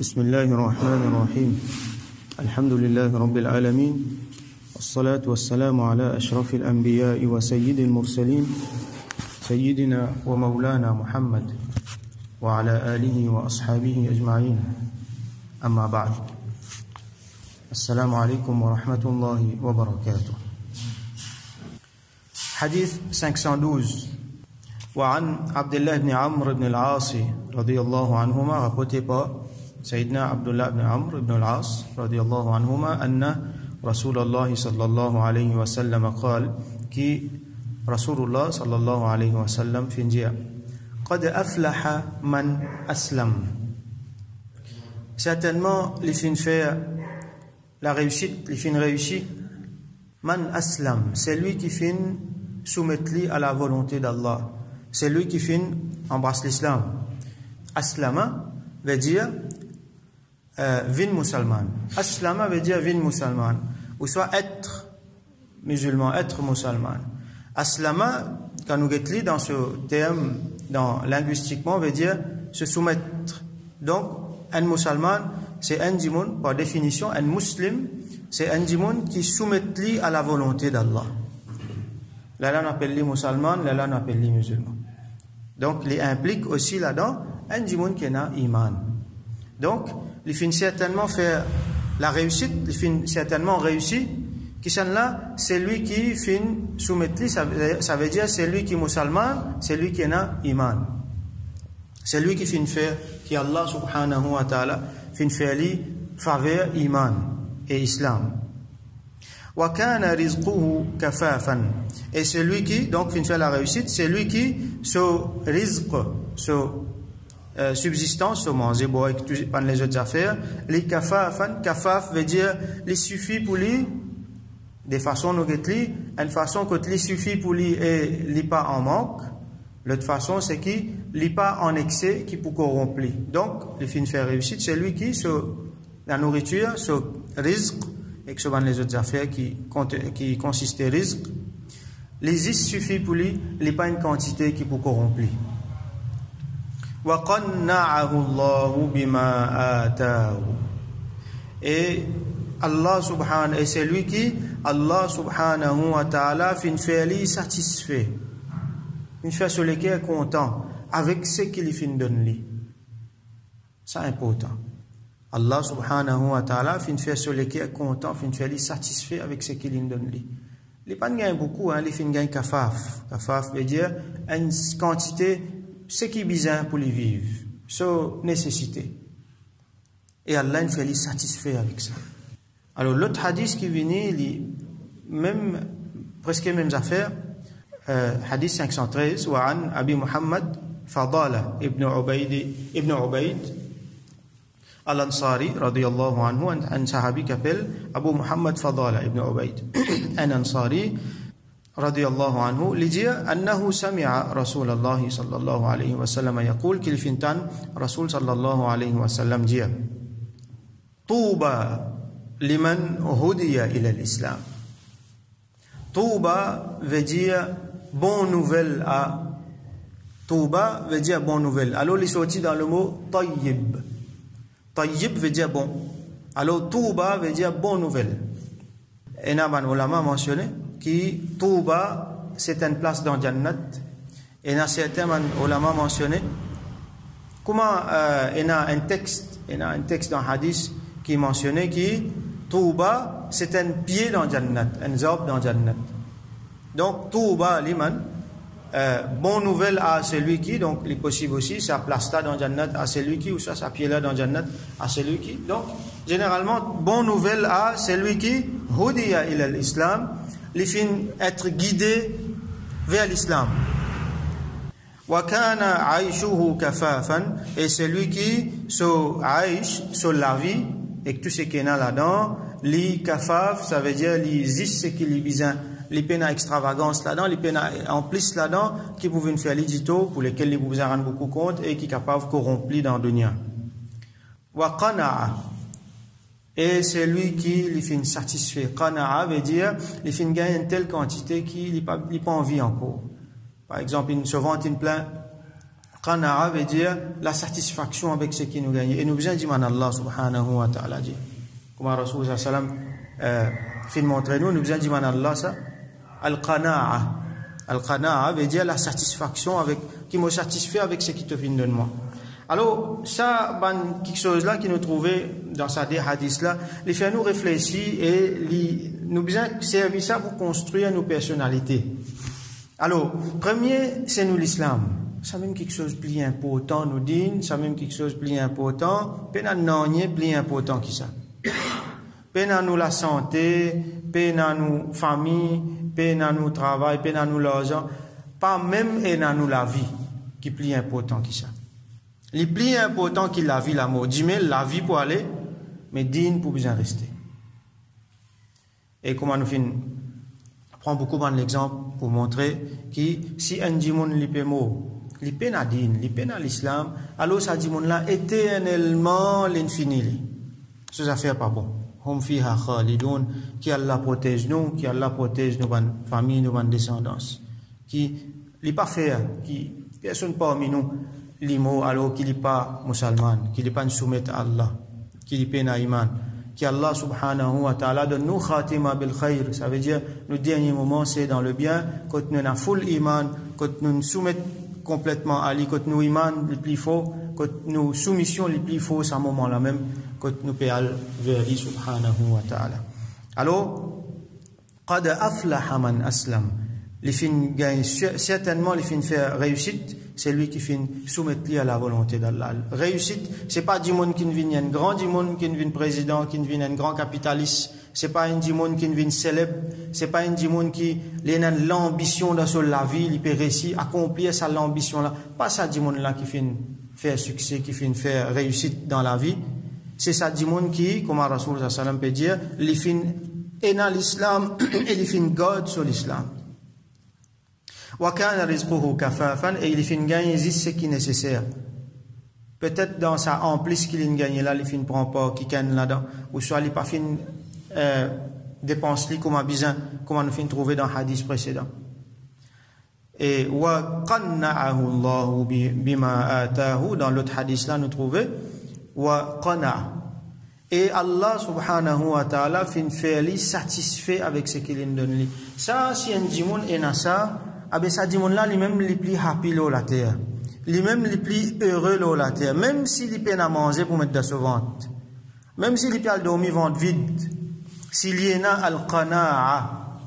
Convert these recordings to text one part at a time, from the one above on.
بسم الله الرحمن الرحيم الحمد لله رب العالمين والصلاة والسلام على أشرف الأنبياء وسيد المرسلين سيدنا ومولانا محمد وعلى آله وأصحابه أجمعين أما بعد السلام عليكم ورحمة الله وبركاته. حديث 512 وعن عبد الله بن عمرو بن العاص رضي الله عنهما, rapporté par Sayyidina Abdullah ibn Amr ibn al-As radiyallahu anhuma, anna Rasulullah sallallahu alayhi wa sallam قال, qui Rasulullah sallallahu alayhi wa sallam fin dire قد أفلح من أسلم, certainement les fins faire la réussite, les fins réussis, man aslam, c'est lui qui fin soumettre à la volonté d'Allah, c'est lui qui fin embrasse l'islam. Aslama veut dire vin musulman. Aslama veut dire vin musulman, ou soit être musulman, être musulman. Aslama, quand nous lit dans ce terme, linguistiquement, veut dire se soumettre. Donc, un musulman, c'est un djimoun, par définition, un muslim, c'est un djimoun qui soumet à la volonté d'Allah. Là, on appelle les musulmans, là, on appelle les musulmans. Donc, il implique aussi là-dedans un djimoun qui a iman. Donc, il finit certainement faire la réussite, il finit certainement réussi. Qui sont là, c'est lui qui finit soumettre, ça veut dire c'est lui qui est musulman, c'est lui qui a iman. C'est lui qui finit faire, qui Allah subhanahu wa ta'ala finit faire lui faveur iman et islam. Wa kana rizquhu kafafan, et celui qui donc finit faire la réussite, c'est lui qui ce rizq, ce subsistance, ce manger bon avec les autres affaires, les kafafan, kafaf veut dire il suffit pour lui de façon nous getli, une façon que il suffit pour lui et il pas en manque, l'autre façon c'est qui il pas en excès qui pour corrompre. Donc il finit faire réussite, c'est lui qui la nourriture, ce rizq, et que ce sont les autres affaires qui consistent en rizq, les is suffit pour lui, il pas une quantité qui pour corrompre. Wa qanna'ahu Allahu bima ataahu, et Allah subhanahu, et c'est lui qui Allah subhanahu wa ta'ala fin fait lui satisfait, fin fait sur lequel est content avec ce qu'il fin donne lui. C'est important. Allah subhanahu wa ta'ala fin fait sur lequel est content, fin fait lui satisfait avec ce qu'il donne lui. Il pas gagne beaucoup, il fin gagne kafaf. Kafaf veut dire une quantité, ce qui est besoin pour les vivre, so nécessité. Et Allah fait lui satisfait avec ça. Alors l'autre hadith qui vient, même presque les mêmes affaires, hadith 513, wa an Abi Muhammad Fadala ibn Ubayd al-Ansari radiyallahu anhu, un sahabi qui appelle Abu Muhammad Fadala ibn Ubayd, un Ansari radiyallahu anhu, il dit annahu sami'a Rasulullah sallallahu alayhi wa sallam yaqul, qu'il fintan Rasul sallallahu alayhi wa sallam dit Touba liman hudiya ila l'islam. Touba veut dire bonne nouvelle à. Touba veut dire bonne nouvelle. Alors il est sorti dans le mot tayyib. Tayyib veut dire bon. Alors Touba veut dire bonne nouvelle. Et Naban Ulama mentionné que Touba c'est une place dans Jannat. Et na certains Ulama mentionné comment il y a un texte dans Hadith qui mentionnait que Touba, c'est un pied dans Jannat, un zarb dans Jannat. Donc, Touba, liman, bonne nouvelle à celui qui, donc, il est possible aussi, sa place là dans Jannat à celui qui, ou ça, sa pied là dans Jannat à celui qui. Donc, généralement, bonne nouvelle à celui qui, hudiya ila l'islam, il finit être guidé vers l'islam. Wa kana aishuhu kafafan, et celui qui, aish, la vie, et que tout ce qui est là-dedans, li kafaf, ça veut dire li zis, ce qui est bizarre, les peines à extravagance là-dedans, les peines en plus là-dedans, qui peuvent faire les dito, pour lesquels les vous en rendent beaucoup compte, et qui sont capables de corrompre dans le dunya. Wa qana'a, et c'est lui qui les fait satisfait. Qana'a veut dire, les fait gagner une telle quantité qu'il n'a pas envie encore. Par exemple, il se vante une plainte, Qana'a veut dire la satisfaction avec ce qui nous gagne. Et nous besoin dire Allah subhanahu wa ta'ala dit. Comme Rasul sallam fait montrer nous besoin dire Allah ça. Al-qana'a. Al-qana'a veut dire la satisfaction avec qui me satisfait avec ce qui te vient de moi. Alors ça quelque chose là qui nous trouvait dans sa des hadiths là, les fait nous réfléchir et nous besoin servir ça pour construire nos personnalités. Alors premier c'est nous l'islam. Ça même quelque chose de plus important nous dit, ça même quelque chose de plus important, peine non plus important que ça. Peine à nous la santé, peine à nous famille, peine à nous travail, peine à nous l'argent, pas même et à nous la vie qui est plus important que ça. Le plus important que la vie, la mort. Dis-moi la vie pour aller, mais digne pour bien rester. Et comment nous finissons? Prends beaucoup l'exemple pour montrer que si un djimoun li peut mort, li peut na din, li peut na l'islam, alors ça djimoun là éternellement l'infini. Ce affaire pas bon. Hum fiha khalidun, qui Allah protège nous, qui Allah protège nos familles, nos descendants. Qui li pas faire, qui personne parmi nous l'imo alors qu'il n'est pas musulman, qu'il n'est pas soumis à Allah, qu'il n'est pas na iman. Qui Allah subhanahu wa ta'ala donne nous khatima bil khair, ça veut dire le dernier moment c'est dans le bien, quand nous avons full iman, quand nous soumettons complètement à lui, quand nous iman le plus fort, quand nous soumission le plus fort, à ce moment-là même, quand nous payons vers lui subhanahu wa ta'ala. Alors, qad aflaha man aslam. Les fins gagnent certainement les fins faire réussite, c'est lui qui finit soumettre à la volonté d'Allah. Réussite, c'est pas du monde qui vient un grand du monde qui vient président, qui vient un grand capitaliste, c'est pas un du monde qui vient célèbre, c'est pas un du monde qui a l'ambition dans la vie, il peut réussir, accomplir sa l'ambition là, pas ça du monde là qui finit faire succès, qui finit faire réussite dans la vie, c'est ça du monde qui, comme Rasul sallallahu alayhi wa sallam peut dire, il finit est dans l'islam et il finit God sur l'islam. Et il finit gagner ce qui est nécessaire. Peut-être dans sa emplisse qu'il a gagné là, il finit prend pas qui gagne là-dedans, ou soit il pas fin dépense comme a besoin, comme nous fin trouver dans le hadith précédent. Et wa qanna'ahu Allah bima atahu, dans l'autre hadith là nous trouver wa qana'. Et Allah subhanahu wa ta'ala fin faire lui satisfait avec ce qu'il nous donne. Ça si un djimoun est na ça, avec ça djimoun là lui-même les plus happy là la terre. Lui-même les plus heureux là la terre, même s'il peine à manger pour mettre dans son ventre. Même s'il peut dormir ventre vide. S'il y en a al-qana'a,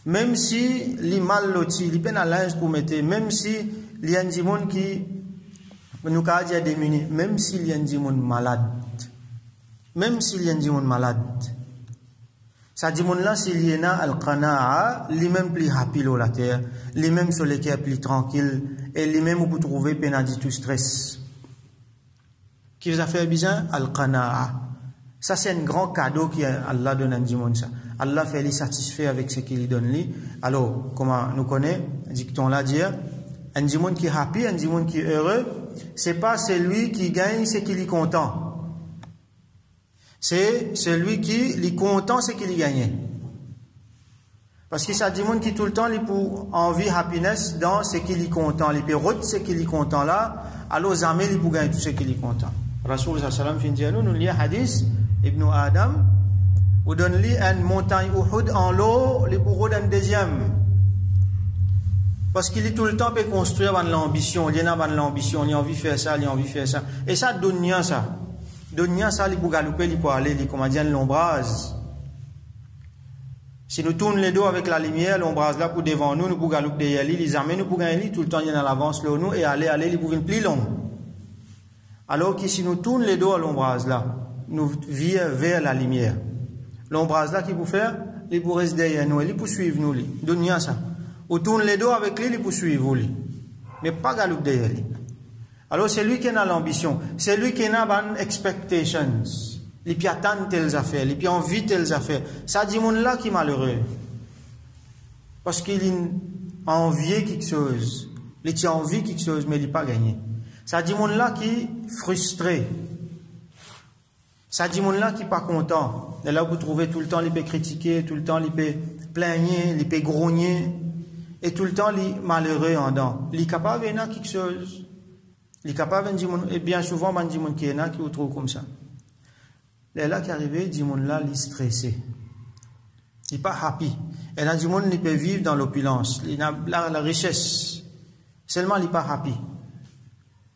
même si il mal loti, il peine à linge pour mettre, même si il y a un djimoun qui nous a dit démuni, même s'il y a un djimoun malade. Même s'il y a un djimoun malade, ça djimoun là s'il y en a al-qana'a, lui-même plus happy la terre, lui-même sur les cœurs plus tranquille, et lui-même où vous trouvez pénadi tout stress. Qui vous a fait besoin? Al-qana'a. Ça c'est un grand cadeau qu'Allah donne à un djimoun ça. Allah fait lui satisfait avec ce qu'il lui donne lui. Alors, comment nous connaît, dicton là dire, un djimoun qui est happy, un djimoun qui est heureux, c'est pas celui qui gagne, c'est qu'il est content. C'est celui qui est content, c'est qu'il y gagne. Parce que ça dit monde qui tout le temps il pour envie happiness dans ce qu'il est content, il peut route ce qu'il est content là, alors jamais il pour gagner tout ce qu'il est content. Rasul sallallahu alayhi wa sallam fin dit nous lit hadith Ibn Adam ou donne lui une montagne Uhud en l'eau, il pour route un deuxième. Parce qu'il est tout le temps peut construire dans l'ambition, il y en a dans l'ambition, il a envie de faire ça, il a envie de faire ça. Et ça dunya ça. Dunya ça, il peut galoper, il peut aller, comme on dit, l'ombrage. Si nous tournons les dos avec la lumière, l'ombrage là pour devant nous, nous pouvons galoper derrière lui, les armées, nous pouvons gagner tout le temps, il y en a l'avance là nous, et aller, ils pouvons plus long. Alors que si nous tournons les dos à l'ombrage là, nous vire vers la lumière. L'ombrage là, qui peut faire, il peut rester derrière nous, il peut suivre nous, Dunya ça. Ou tourne les dos avec lui, il peut suivre lui. Mais pas galoper derrière lui. Alors c'est lui qui a l'ambition, c'est lui qui a des expectations, il peut attendre telles affaires, il peut envie telles affaires. Ça dit mon là qui est malheureux, parce qu'il a envie quelque chose, il a envie quelque chose mais il n'a pas gagné. Ça dit mon là qui est frustré, ça dit mon là qui n'est pas content. Et là vous trouvez tout le temps il peut critiquer, tout le temps il peut plaigner, il peut grogner, et tout le temps il est malheureux en dedans. Il est capable de faire quelque chose. Il est capable de dire, et bien souvent, on dit qui est là, qui vous trouve comme ça. Là qui arrive, dit là, il est stressé. Il n'est pas happy. Et là, dit il peut vivre dans l'opulence. Il a la richesse. Seulement, il n'est pas happy.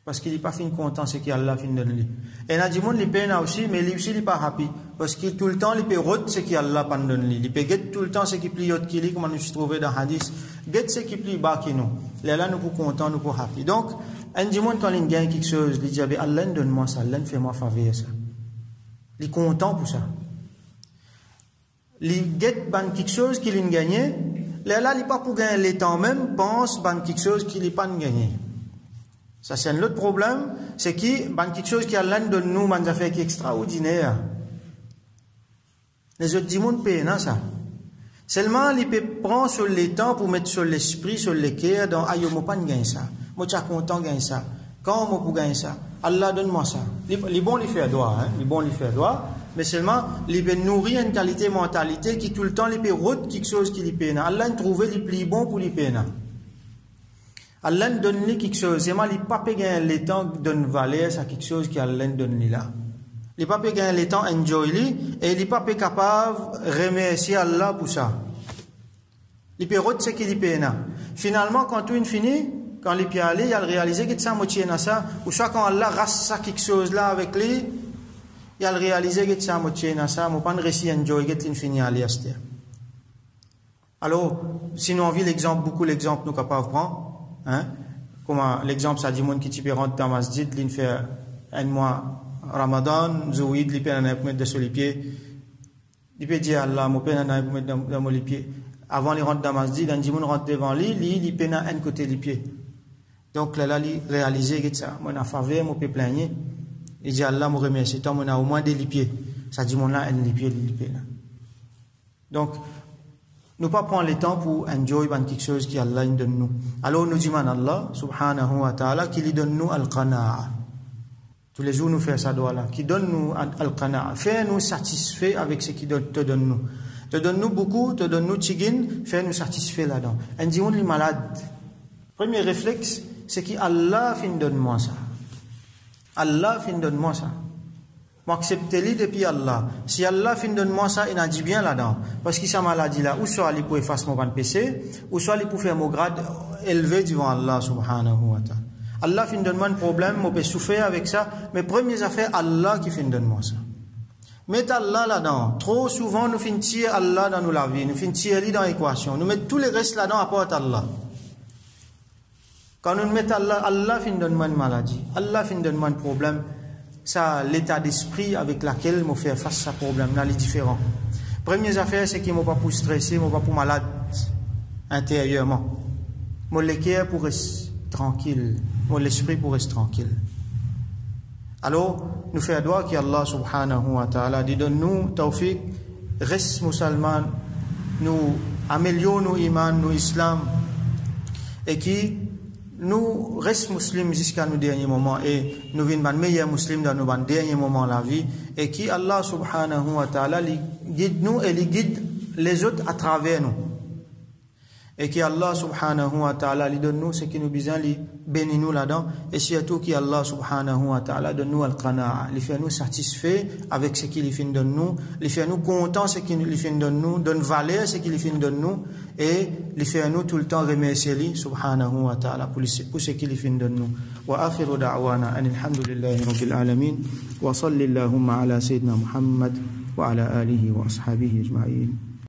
Parce qu'il n'est pas fin content, c'est qu'Allah fin de lui. Et là, dit il peut aussi, mais lui aussi, il n'est pas happy. Parce qu'il tout le temps, il peut rote, c'est qu'Allah pas de lui. Il peut get tout le temps, c'est qu'il plie autre qu'il comme on nous trouvé dans le hadith. Get, c'est qu'il plie bas qui nous. Là, nous pour content, nous pour happy. Donc, un dit quand il gagne quelque chose, il dit, Allah donne-moi ça, Allah fait-moi faveur ça. Il est content pour ça. Il get ban quelque chose qu'il a gagné. Là, il n'est pas pour gagner les temps même, pense ban quelque chose qu'il n'a pas gagné. Ça, c'est un autre problème, c'est qu'il ban quelque chose qui Allah donne nous, man affaire qui est extraordinaire. Les autres disent, paye, non, ça. Seulement, il peut prendre sur les temps pour mettre sur l'esprit, sur les cœurs, donc, aïe, moi, pas gagner ça. Moi, je suis content de gagner ça. Quand moi, pour gagner ça? Allah donne-moi ça. Les bons, ils font droit, hein. Les bons, ils font droit. Mais seulement, il peut nourrir une qualité, mentalité, qui tout le temps, il peut route quelque chose qui lui peine. Allah, il trouve les plus bons pour lui peine. Allah, donne-lui quelque chose. C'est mal, il ne peut pas gagner le temps de donner valeur à quelque chose qu'Allah donne-lui là. Il ne peut pas gagner le temps enjoy lui, et il n'est pas capable de remercier Allah pour ça. Il peut route ce qu'il lui peine. Finalement, quand tout est fini, quand il peut aller, il a réalisé que ça moitié dans ça, ou soit quand Allah rase ça quelque chose là avec lui, il a réalisé que ça moitié dans ça, mais pas de récit enjoy que l'infini à l'est. Alors, si nous on vit l'exemple, beaucoup l'exemple nous capables de prendre, hein, comme l'exemple ça dit mon qui peut rentrer dans masjid, il fait un mois Ramadan, Zouid, il peut en mettre de sur les pieds, il peut dire Allah, mon père en a mettre dans les pieds. Avant il rentre dans masjid, il dit mon rentre devant lui, il peut un côté des pieds. Donc là, il réalisé que ça, mon a faveur, mon peut plaigner. Il dit Allah me remercie, toi, mon a au moins des pieds. Ça dit mon là, un pieds là. Donc, nous pas prendre le temps pour enjoy quelque chose qui Allah donne nous. Alors nous disons Allah, subhanahu wa ta'ala, qui lui donne nous al-qana'a. Tous les jours nous faisons ça doigt là, qui donne nous al-qana'a. Fais-nous satisfaits avec ce qu'il te donne nous. Te donne nous beaucoup, te donne nous tigin, fais-nous satisfaits là-dedans. On dit on est malade. Premier réflexe, c'est qu'Allah fin donne-moi ça. Allah fin donne-moi ça. Moi accepte-le depuis Allah. Si Allah fin donne-moi ça, il a dit bien là-dedans. Parce que sa maladie là, ou soit il peut effacer mon péché, ou soit il peut faire mon grade élevé devant Allah subhanahu wa ta'ala. Allah fin donne-moi un problème, moi peux souffrir avec ça, mais première affaire, Allah qui fin donne-moi ça. Mettez Allah là-dedans. Trop souvent, nous fin tirer Allah dans la vie, nous fin tirer dans l'équation. Nous mettons tous les restes là-dedans à part Allah. Quand nous mettons Allah, Allah fin donne-moi une maladie, Allah fin donne-moi un problème, ça, l'état d'esprit avec lequel je fais face à ce problème-là, est différent. Première affaire, c'est qu'il ne m'a pas pour stresser, ne m'a pas pour malade intérieurement. Mon cœur pour rester tranquille, mon esprit pour rester tranquille. Alors, nous faisons droit qu'Allah subhanahu wa ta'ala dit donne-nous tawfiq, reste musulman, nous améliorons nos iman, nos islam, et qui nous restons musulmans jusqu'à nos derniers moments et nous venons meilleurs musulmans dans nos derniers moments de la vie et qui Allah subhanahu wa ta'ala guide nous et guide les autres à travers nous et qui Allah subhanahu wa ta'ala lui donne nous ce qui nous besoin, lui bénit nous là-dedans et surtout qui Allah subhanahu wa ta'ala donne nous al-qana'a, lui fait nous satisfaits avec ce qu'il fait donne nous, lui fait nous contents ce qu'il fait donne nous, donne valeur ce qu'il fait donne nous et lui fait nous tout le temps remercier lui subhanahu wa ta'ala pour ce qu'il fait donne nous. Wa akhiru da'wana alhamdulillahi rabbil alamin wa sallallahu ala sayyidina Muhammad wa ala alihi wa ashabihi ajma'in.